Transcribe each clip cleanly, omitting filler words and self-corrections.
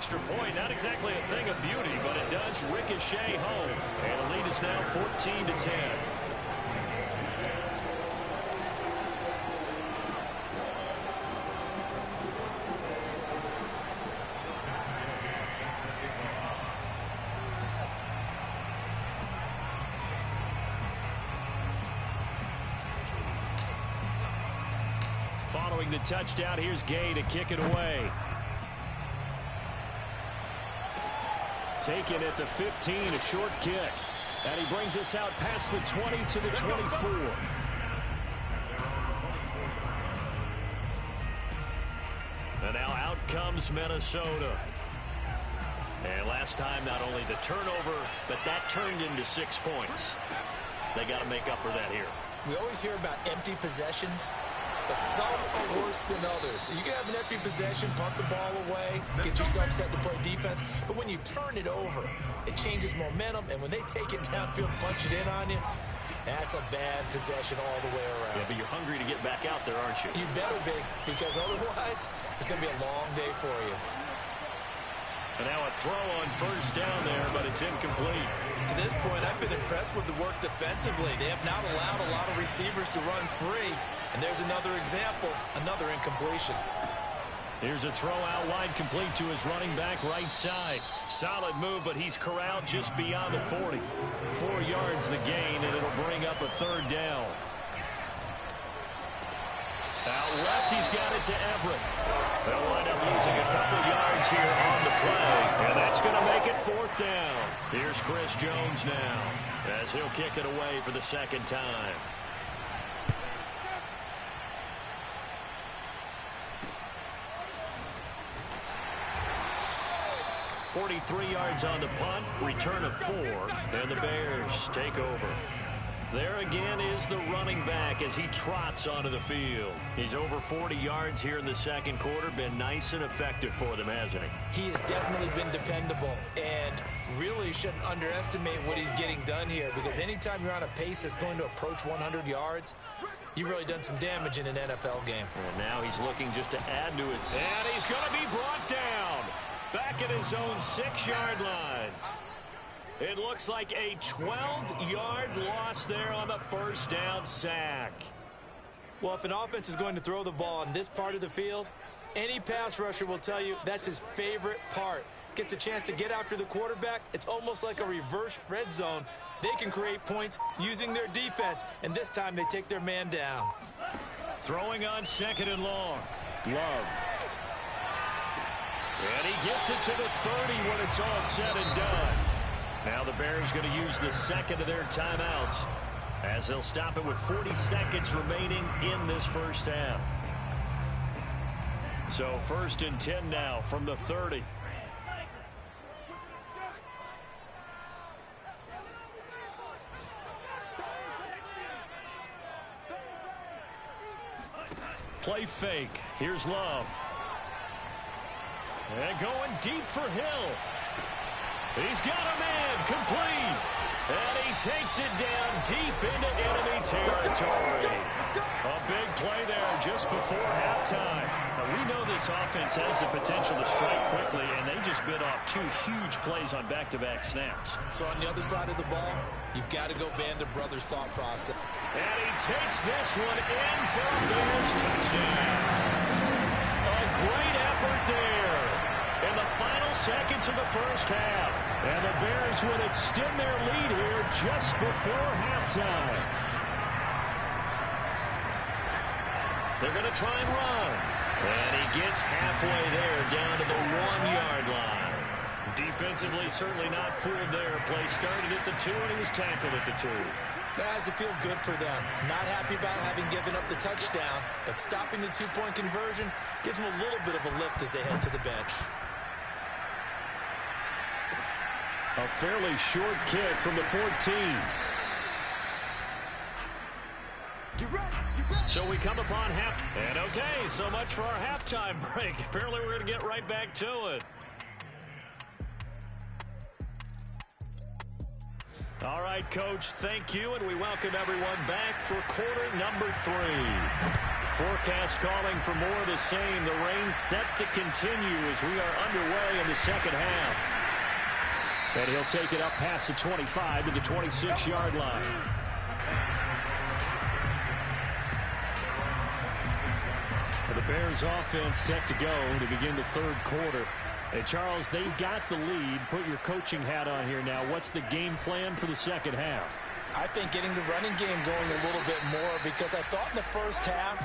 extra point. Not exactly a thing of beauty, but it does ricochet home. And the lead is now 14-10. Following the touchdown, here's Gay to kick it away. Taken at the 15, a short kick. And he brings us out past the 20 to the 24. And now out comes Minnesota. And last time, not only the turnover, but that turned into 6 points. They got to make up for that here. We always hear about empty possessions, but some are worse than others. You can have an empty possession, punt the ball away, get yourself set to play defense. But when you turn it over, it changes momentum. And when they take it downfield and punch it in on you, that's a bad possession all the way around. Yeah, but you're hungry to get back out there, aren't you? You better be, because otherwise it's going to be a long day for you. And now a throw on first down there, but it's incomplete. To this point, I've been impressed with the work defensively. They have not allowed a lot of receivers to run free. And there's another example, another incompletion. Here's a throw out wide, complete to his running back right side. Solid move, but he's corralled just beyond the 40. 4 yards the gain, and it'll bring up a third down. Out left, he's got it to Everett. They'll wind up losing a couple yards here on the play, and that's going to make it 4th down. Here's Chris Jones now, as he'll kick it away for the second time. 43 yards on the punt, return of 4, and the Bears take over. There again is the running back as he trots onto the field. He's over 40 yards here in the second quarter. Been nice and effective for them, hasn't he? He has definitely been dependable, and really shouldn't underestimate what he's getting done here, because anytime you're on a pace that's going to approach 100 yards, you've really done some damage in an NFL game. And now he's looking just to add to it. And he's going to be brought down back at his own 6-yard line. It looks like a 12-yard loss there on the first down sack. Well, if an offense is going to throw the ball on this part of the field, any pass rusher will tell you that's his favorite part. Gets a chance to get after the quarterback. It's almost like a reverse red zone. They can create points using their defense, and this time they take their man down. Throwing on 2nd and long. Love. And he gets it to the 30 when it's all said and done. Now the Bears going to use the second of their timeouts as they'll stop it with 40 seconds remaining in this first half. So 1st and 10 now from the 30. Play fake. Here's Love. And going deep for Hill. He's got a man, complete. And he takes it down deep into enemy territory. A big play there just before halftime. Now, we know this offense has the potential to strike quickly, and they just bit off 2 huge plays on back-to-back snaps. So on the other side of the ball, you've got to go Band of Brothers thought process. And he takes this one in for a Bears touchdown. A great effort there in the final seconds of the first half. And the Bears would extend their lead here just before halftime. They're going to try and run. And he gets halfway there down to the 1-yard line. Defensively, certainly not fooled there. Play started at the 2, and he was tackled at the 2. That has to feel good for them. Not happy about having given up the touchdown, but stopping the 2-point conversion gives them a little bit of a lift as they head to the bench. A fairly short kick from the 14. So we come upon half. And okay, so much for our halftime break. Apparently we're going to get right back to it. All right, Coach, thank you, and we welcome everyone back for quarter number 3. Forecast calling for more of the same. The rain set to continue as we are underway in the second half. And he'll take it up past the 25 to the 26-yard line. The Bears offense set to go to begin the third quarter. And Charles, they've got the lead. Put your coaching hat on here now. What's the game plan for the second half? I think getting the running game going a little bit more, because I thought in the first half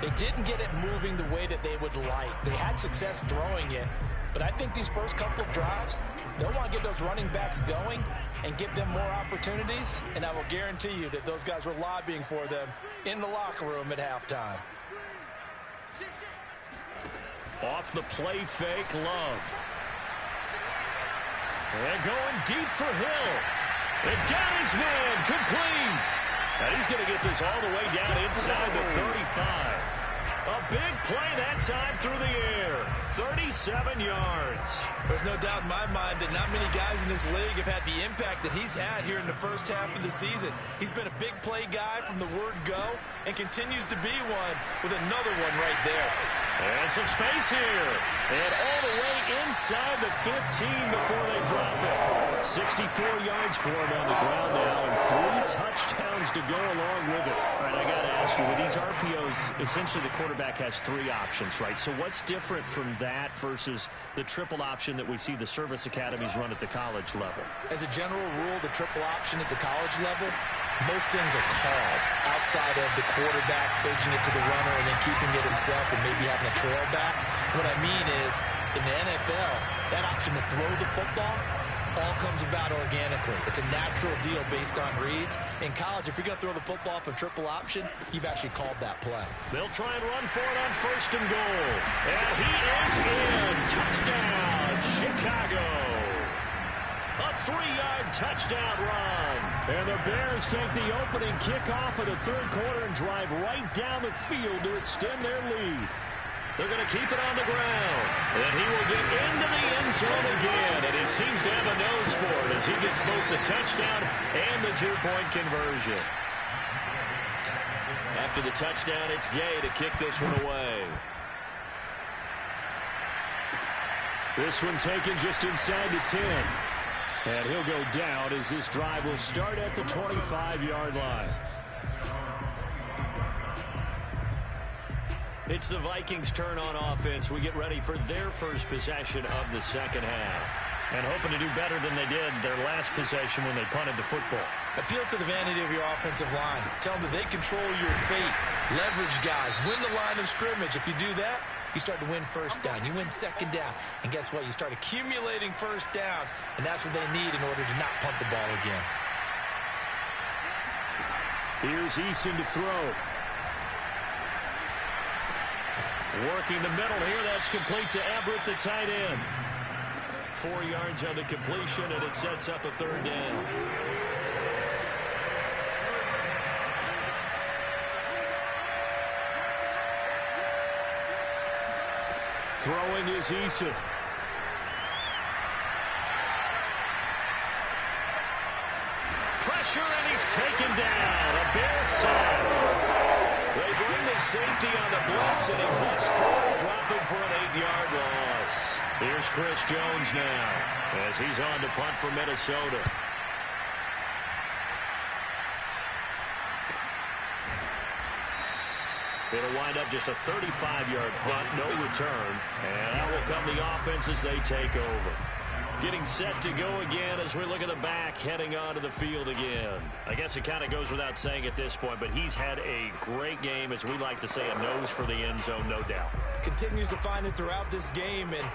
they didn't get it moving the way that they would like. They had success throwing it, but I think these first couple of drives, they'll want to get those running backs going and give them more opportunities, and I will guarantee you that those guys were lobbying for them in the locker room at halftime. Off the play fake, Love. And going deep for Hill. It got his man complete. And he's going to get this all the way down inside the 35. A big play that time through the air. 37 yards. There's no doubt in my mind that not many guys in this league have had the impact that he's had here in the first half of the season. He's been a big play guy from the word go and continues to be one with another one right there. And some space here. And all the way inside the 15 before they drop it. 64 yards for him on the ground now and 3 touchdowns to go along with it. All right, I got to ask you, with these RPOs, essentially the quarterback has 3 options, right? So what's different from that versus the triple option that we see the service academies run at the college level? As a general rule, the triple option at the college level, most things are called outside of the quarterback faking it to the runner and then keeping it himself and maybe having a trail back. What I mean is, in the NFL, that option to throw the football all comes about organically. It's a natural deal based on reads. In college, if you're going to throw the football for triple option, you've actually called that play. They'll try and run for it on 1st and goal. And he is in. Touchdown, Chicago. A 3-yard touchdown run. And the Bears take the opening kickoff of the third quarter and drive right down the field to extend their lead. They're going to keep it on the ground. And he will get into the end zone again. And he seems to have a nose for it as he gets both the touchdown and the 2-point conversion. After the touchdown, it's Gay to kick this one away. This one taken just inside the 10. And he'll go down as this drive will start at the 25-yard line. It's the Vikings' turn on offense. We get ready for their first possession of the second half. And hoping to do better than they did their last possession when they punted the football. Appeal to the vanity of your offensive line. Tell them that they control your fate. Leverage guys. Win the line of scrimmage. If you do that, you start to win first down. You win second down. And guess what? You start accumulating first downs. And that's what they need in order to not punt the ball again. Here's Eason to throw. Working the middle here. That's complete to Everett, the tight end. 4 yards on the completion, and it sets up a third down. Throwing is Eason. Pressure, and he's taken down. A Bear sack. They bring the safety on the blitz, and he busts through, dropping for an 8-yard loss. Here's Chris Jones now as he's on to punt for Minnesota. It'll wind up just a 35-yard punt, no return. And out will come the offense as they take over. Getting set to go again as we look at the back, heading onto the field again. I guess it kind of goes without saying at this point, but he's had a great game, as we like to say, a nose for the end zone, no doubt. Continues to find it throughout this game, and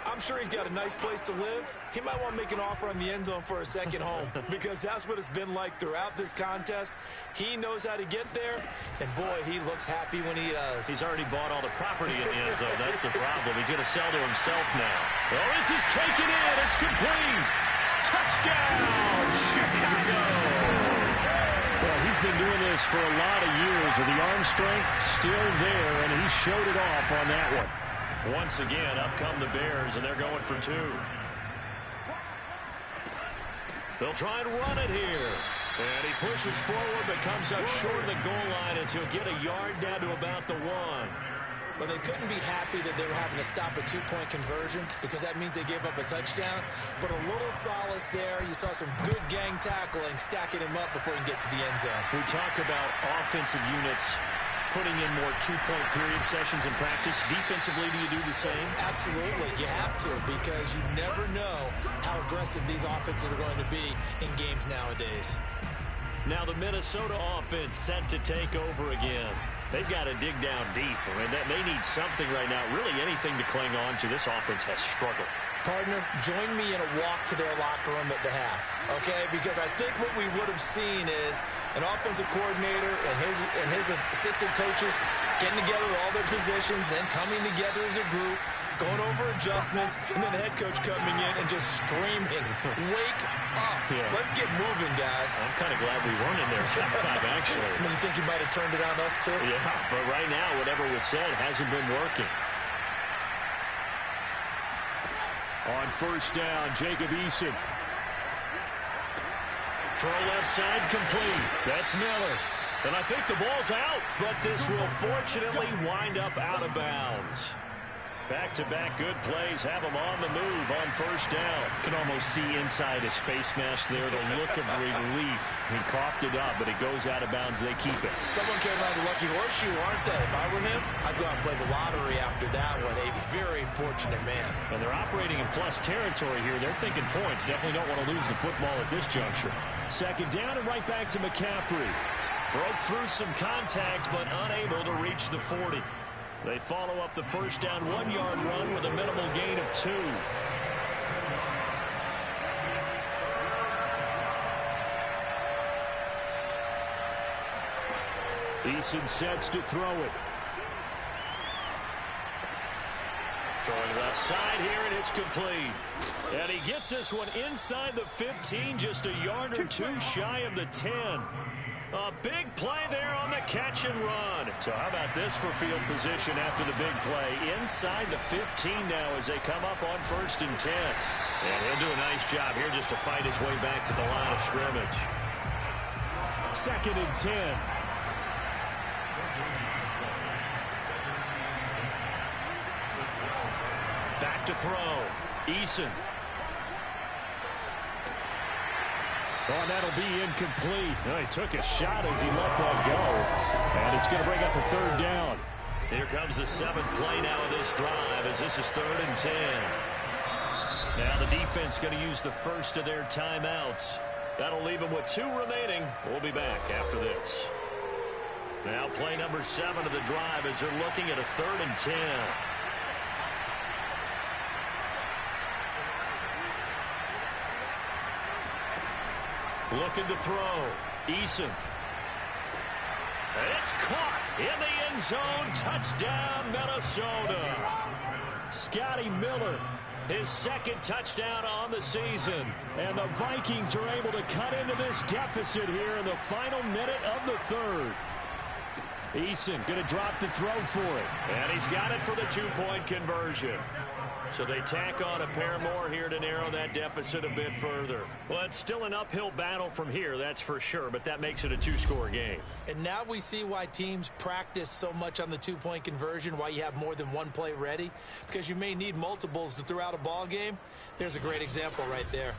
I'm sure he's got a nice place to live. He might want to make an offer on the end zone for a second home because that's what it's been like throughout this contest. He knows how to get there, and boy, he looks happy when he does. He's already bought all the property in the end zone. That's the problem. He's going to sell to himself now. Oh, this is taken in. It's complete. Touchdown, Chicago. Well, he's been doing this for a lot of years with the arm strength still there, and he showed it off on that one. Once again, up come the Bears, and they're going for 2. They'll try and run it here. And he pushes forward but comes up short of the goal line as he'll get a yard down to about the 1. Well, they couldn't be happy that they were having to stop a 2-point conversion because that means they gave up a touchdown. But a little solace there. You saw some good gang tackling, stacking him up before he can get to the end zone. We talk about offensive units putting in more 2-point period sessions in practice. Defensively, do you do the same? Absolutely. You have to because you never know how aggressive these offenses are going to be in games nowadays. Now the Minnesota offense set to take over again. They've got to dig down deep. I mean, they need something right now, really anything to cling on to. This offense has struggled. Partner, join me in a walk to their locker room at the half, okay? Because I think what we would have seen is an offensive coordinator and his assistant coaches getting together with all their positions, then coming together as a group, going over adjustments, and then the head coach coming in and just screaming, wake up. Yeah. Let's get moving, guys. I'm kind of glad we weren't in there at halftime, actually. I mean, you think you might have turned it on us, too? Yeah, but right now, whatever was said hasn't been working. On first down, Jacob Eason. Throw left side complete. That's Miller. And I think the ball's out, but this will fortunately wind up out of bounds. Back-to-back good plays have him on the move on first down. Can almost see inside his face mask there the look of relief. He coughed it up, but it goes out of bounds. They keep it. Someone came around the lucky horseshoe, aren't they? If I were him, I'd go out and play the lottery after that one. A very fortunate man. And they're operating in plus territory here. They're thinking points. Definitely don't want to lose the football at this juncture. Second down and right back to McCaffrey. Broke through some contacts, but unable to reach the 40. They follow up the first down 1-yard run with a minimal gain of 2. Eason sets to throw it. Throwing left side here, and it's complete. And he gets this one inside the 15, just a yard or 2 shy of the 10. A big play there on the catch and run. So how about this for field position after the big play? Inside the 15 now as they come up on first and 10. And he'll do a nice job here just to fight his way back to the line of scrimmage. Second and 10. Back to throw. Eason. Oh, that'll be incomplete. Oh, he took a shot as he let that go. And it's going to bring up a third down. Here comes the 7th play now of this drive as this is 3rd and 10. Now the defense going to use the first of their timeouts. That'll leave them with 2 remaining. We'll be back after this. Now play number 7 of the drive as they're looking at a 3rd and 10. Looking to throw. Eason. It's caught in the end zone. Touchdown, Minnesota. Scotty Miller, his 2nd touchdown on the season. And the Vikings are able to cut into this deficit here in the final minute of the 3rd. Eason going to drop the throw for it. And he's got it for the 2-point conversion. So they tack on a pair more here to narrow that deficit a bit further. Well, it's still an uphill battle from here, that's for sure, but that makes it a 2-score game. And now we see why teams practice so much on the 2-point conversion, why you have more than one play ready, because you may need multiples to throw out a ball game. There's a great example right there.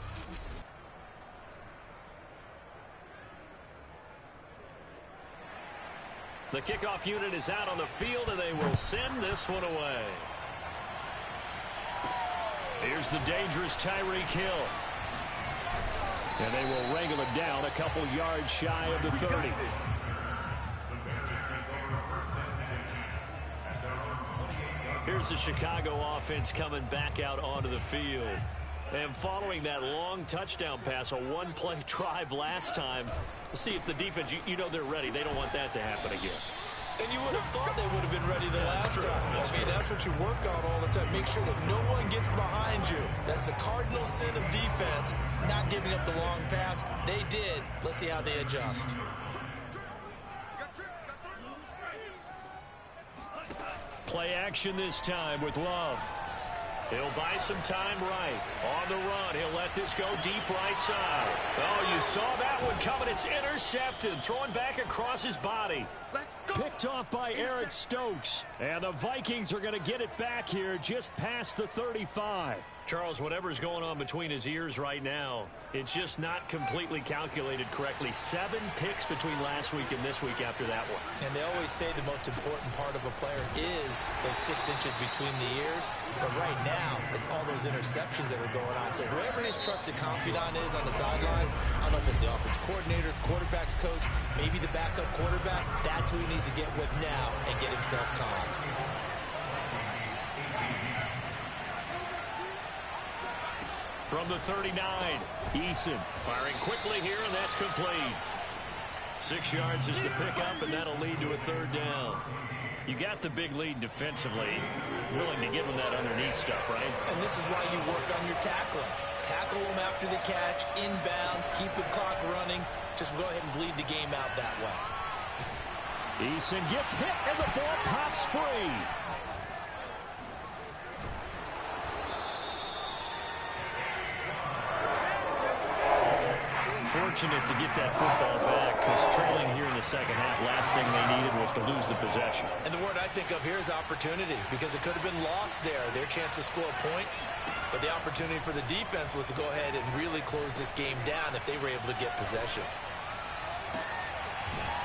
The kickoff unit is out on the field, and they will send this one away. Here's the dangerous Tyreek Hill. And they will wrangle it down a couple yards shy of the 30. Here's the Chicago offense coming back out onto the field. And following that long touchdown pass, a 1-play drive last time, we'll see if the defense, you know they're ready. They don't want that to happen again. And you would have thought they would have been ready the last time. I mean, that's what you work on all the time. Make sure that no one gets behind you. That's the cardinal sin of defense, not giving up the long pass. They did. Let's see how they adjust. Play action this time with Love. He'll buy some time right. On the run, he'll let this go deep right side. Oh, you saw that one coming. It's intercepted. Throwing back across his body. Picked off by Eric Stokes. And the Vikings are going to get it back here just past the 35. Charles, whatever's going on between his ears right now, it's just not completely calculated correctly. 7 picks between last week and this week after that one. And they always say the most important part of a player is those 6 inches between the ears. But right now, it's all those interceptions that are going on. So whoever his trusted confidant is on the sidelines, I don't know if it's the offense coordinator, quarterback's coach, maybe the backup quarterback, that's who he needs to get with now and get himself calm. From the 39, Eason firing quickly here, and that's complete. 6 yards is the pickup, and that'll lead to a 3rd down. You got the big lead defensively. Willing to give them that underneath stuff, right? And this is why you work on your tackling. Tackle them after the catch, inbounds, keep the clock running. Just go ahead and bleed the game out that way. Eason gets hit, and the ball pops free. Fortunate to get that football back, because trailing here in the second half, last thing they needed was to lose the possession. And the word I think of here is opportunity, because it could have been lost there, their chance to score points. But the opportunity for the defense was to go ahead and really close this game down if they were able to get possession.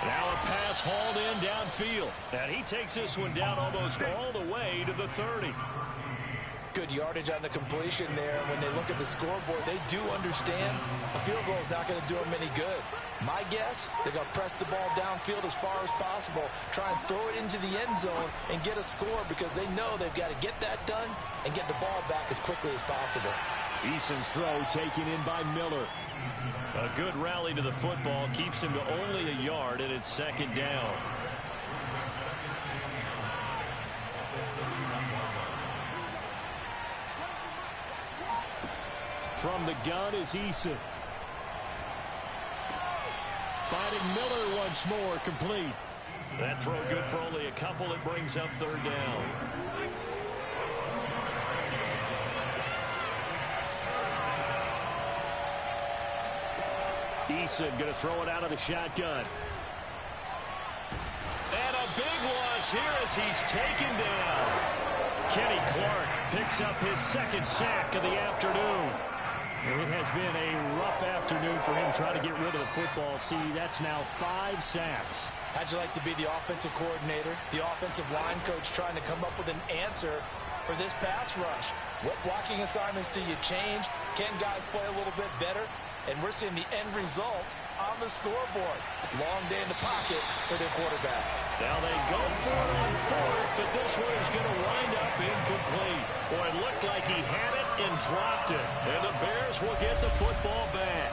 Now a pass hauled in downfield. And he takes this one down almost all the way to the 30. Good yardage on the completion there. When they look at the scoreboard, they do understand a field goal is not going to do them any good. My guess, they're going to press the ball downfield as far as possible, try and throw it into the end zone and get a score, because they know they've got to get that done and get the ball back as quickly as possible. Eason's throw taken in by Miller. A good rally to the football keeps him to only a yard, and it's 2nd down. From the gun is Eason. Finding Miller once more, complete. That throw good for only a couple. It brings up 3rd down. Eason going to throw it out of the shotgun. And a big loss here as he's taken down. Kenny Clark picks up his 2nd sack of the afternoon. It has been a rough afternoon for him trying to get rid of the football. See, that's now 5 sacks. How'd you like to be the offensive coordinator, the offensive line coach, trying to come up with an answer for this pass rush? What blocking assignments do you change? Can guys play a little bit better? And we're seeing the end result on the scoreboard. Long day in the pocket for their quarterback. Now they go for it on 4th, but this one is going to wind up incomplete. Boy, it looked like he had it and dropped it. And the Bears will get the football back.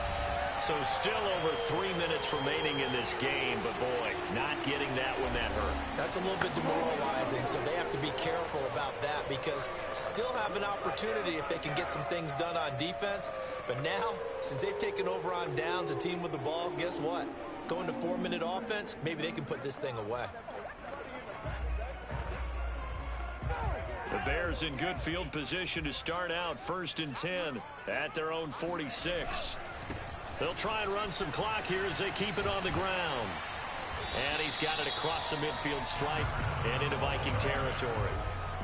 So still over 3 minutes remaining in this game, but boy, not getting that one that hurt. That's a little bit demoralizing, so they have to be careful about that, because still have an opportunity if they can get some things done on defense. But now, since they've taken over on downs, a team with the ball, guess what? Going to 4-minute offense, maybe they can put this thing away. The Bears in good field position to start out 1st and 10 at their own 46. They'll try and run some clock here as they keep it on the ground. And he's got it across the midfield stripe and into Viking territory.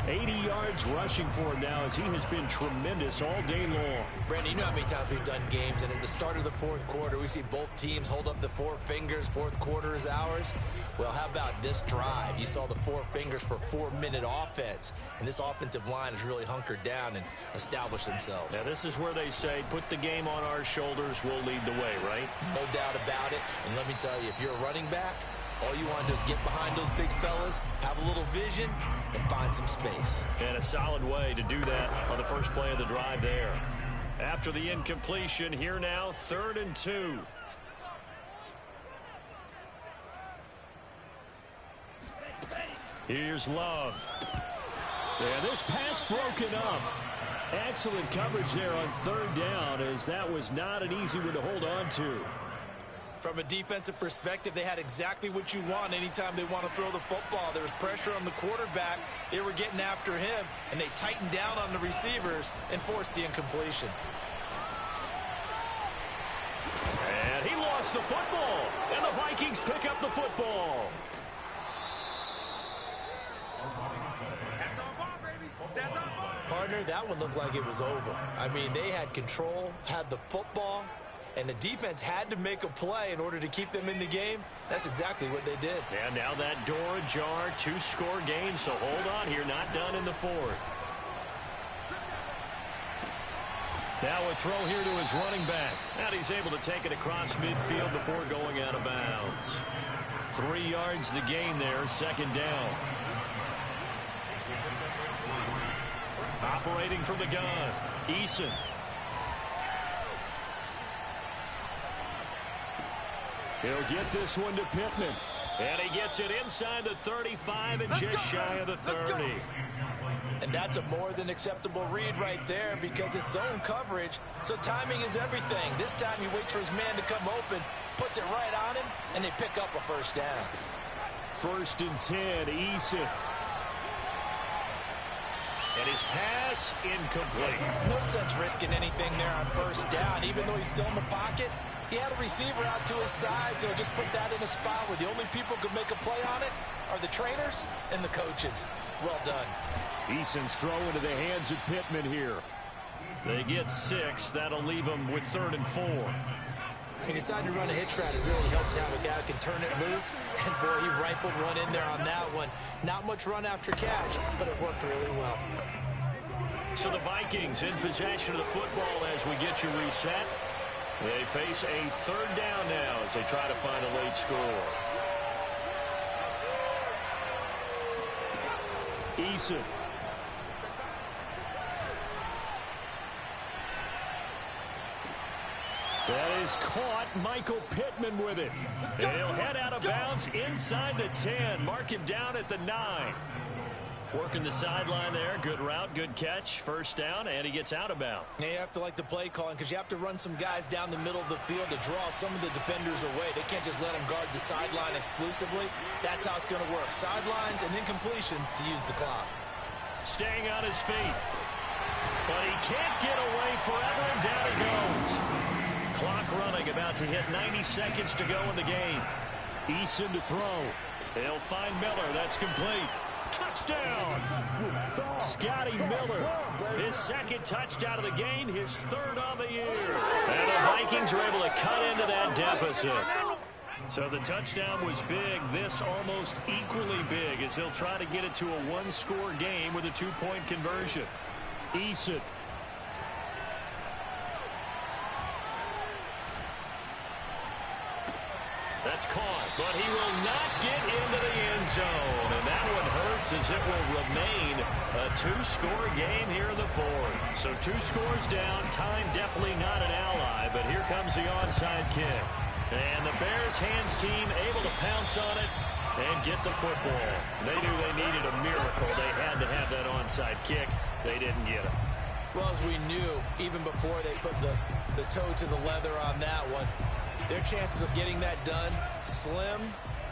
80 yards rushing for him now as he has been tremendous all day long. Brandon, you know how many times we've done games, and at the start of the 4th quarter, we see both teams hold up the 4 fingers, 4th quarter is ours. Well, how about this drive? You saw the 4 fingers for 4-minute offense, and this offensive line has really hunkered down and established themselves. Now, this is where they say, put the game on our shoulders, we'll lead the way, right? No doubt about it, and let me tell you, if you're a running back, all you want to do is get behind those big fellas, have a little vision, and find some space. And a solid way to do that on the first play of the drive there. After the incompletion, here now, 3rd and 2. Here's Love. And this pass broken up. Excellent coverage there on 3rd down, as that was not an easy one to hold on to. From a defensive perspective, they had exactly what you want anytime they want to throw the football. There was pressure on the quarterback. They were getting after him, and they tightened down on the receivers and forced the incompletion. And he lost the football, and the Vikings pick up the football. That's our ball, baby. That's our ball. Partner, that one looked like it was over. I mean, they had control, had the football, and the defense had to make a play in order to keep them in the game. That's exactly what they did. And now that door ajar, 2-score game, so hold on here, not done in the fourth. Now a throw here to his running back. And he's able to take it across midfield before going out of bounds. 3 yards the gain there, second down. Operating from the gun, Eason. He'll get this one to Pittman. And he gets it inside the 35 and just shy of the 30. And that's a more than acceptable read right there because it's zone coverage, so timing is everything. This time he waits for his man to come open, puts it right on him, and they pick up a first down. 1st and 10, Eason. And his pass incomplete. No sense risking anything there on first down. Even though he's still in the pocket, he had a receiver out to his side, so just put that in a spot where the only people who can make a play on it are the trainers and the coaches. Well done. Eason's throw into the hands of Pittman here. They get 6. That'll leave them with 3rd and 4. He decided to run a hitch route. It really helps to have a guy who can turn it loose. And, boy, he rifled one in there on that one. Not much run after catch, but it worked really well. So the Vikings in possession of the football as we get you reset. They face a 3rd down now as they try to find a late score. Eason. That is caught. Michael Pittman with it. And he'll head out of bounds inside the 10. Mark him down at the 9. Working the sideline there. Good route, good catch. First down, and he gets out of bounds. Now you have to like the play calling because you have to run some guys down the middle of the field to draw some of the defenders away. They can't just let them guard the sideline exclusively. That's how it's going to work. Sidelines and incompletions to use the clock. Staying on his feet. But he can't get away forever, and down he goes. Clock running, about to hit 90 seconds to go in the game. Eason to throw. They'll find Miller. That's complete. Touchdown! Scotty Miller. His 2nd touchdown of the game, his 3rd on the year. And the Vikings are able to cut into that deficit. So the touchdown was big. This almost equally big as he'll try to get it to a 1-score game with a 2-point conversion. Eason. That's caught, but he will not get into the end zone. And that one hurts as it will remain a 2-score game here in the 4th. So 2 scores down, time definitely not an ally, but here comes the onside kick. And the Bears hands team able to pounce on it and get the football. They knew they needed a miracle. They had to have that onside kick. They didn't get it. Well, as we knew, even before they put the toe to the leather on that one, their chances of getting that done, slim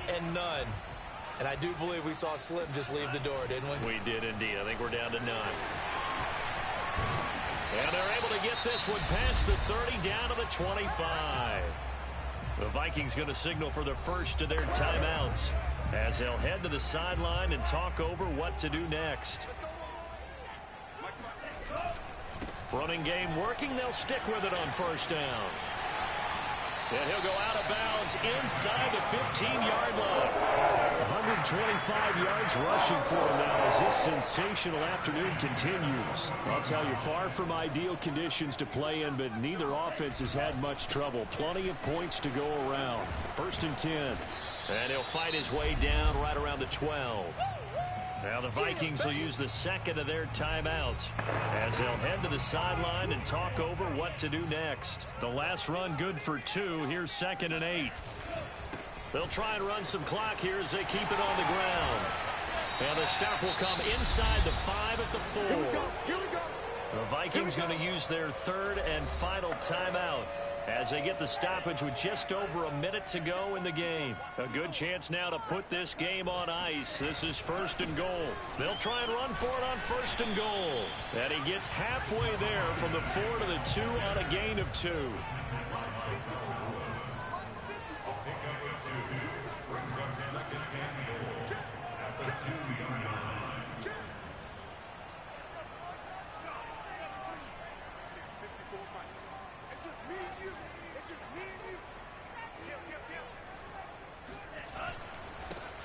and none. And I do believe we saw Slim just leave the door, didn't we? We did indeed. I think we're down to 9. And they're able to get this one past the 30 down to the 25. The Vikings going to signal for the first of their timeouts as they'll head to the sideline and talk over what to do next. Running game working. They'll stick with it on first down. And he'll go out of bounds inside the 15-yard line. 125 yards rushing for him now as this sensational afternoon continues. I'll tell you, far from ideal conditions to play in, but neither offense has had much trouble. Plenty of points to go around. 1st and 10. And he'll fight his way down right around the 12. Now the Vikings will use the 2nd of their timeouts as they'll head to the sideline and talk over what to do next. The last run good for 2. Here's 2nd and 8. They'll try and run some clock here as they keep it on the ground. And the stop will come inside the 5 at the 4. The Vikings going to use their 3rd and final timeout as they get the stoppage with just over a minute to go in the game. A good chance now to put this game on ice. This is 1st and goal. They'll try and run for it on 1st and goal. And he gets halfway there from the 4 to the 2 on a gain of 2.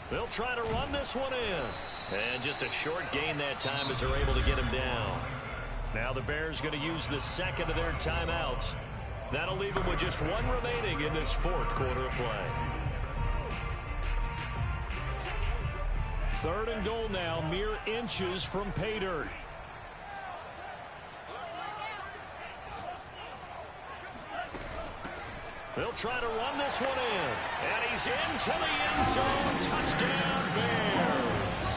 They'll try to run this one in. And just a short gain that time as they're able to get him down. Now the Bears going to use the second of their timeouts. That'll leave them with just one remaining in this 4th quarter of play. 3rd and goal now, mere inches from pay dirt. They'll try to run this one in. And he's into the end zone. Touchdown, Bears.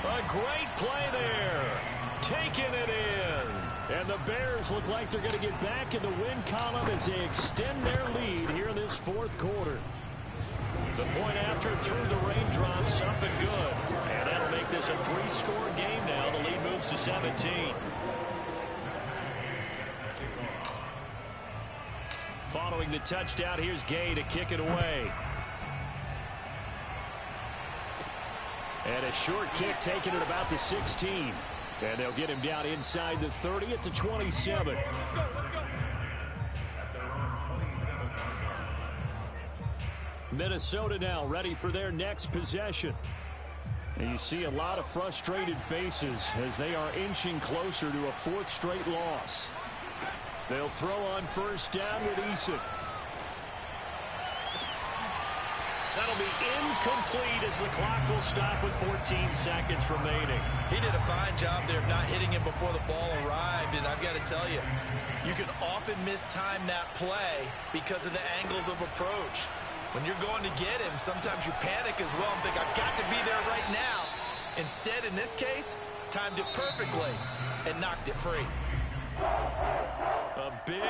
A great play there. Taking it in. And the Bears look like they're going to get back in the win column as they extend their lead here in this 4th quarter. The point after through the raindrops, up and good. And that'll make this a 3-score game now. The lead moves to 17. Following the touchdown, here's Gay to kick it away. And a short kick taken at about the 16. And they'll get him down inside the 30 at the 27. Minnesota now ready for their next possession. And you see a lot of frustrated faces as they are inching closer to a 4th straight loss. They'll throw on 1st down with Eason. That'll be incomplete as the clock will stop with 14 seconds remaining. He did a fine job there of not hitting him before the ball arrived, and I've got to tell you, you can often mistime that play because of the angles of approach. When you're going to get him, sometimes you panic as well and think, I've got to be there right now. Instead, in this case, timed it perfectly and knocked it free. A big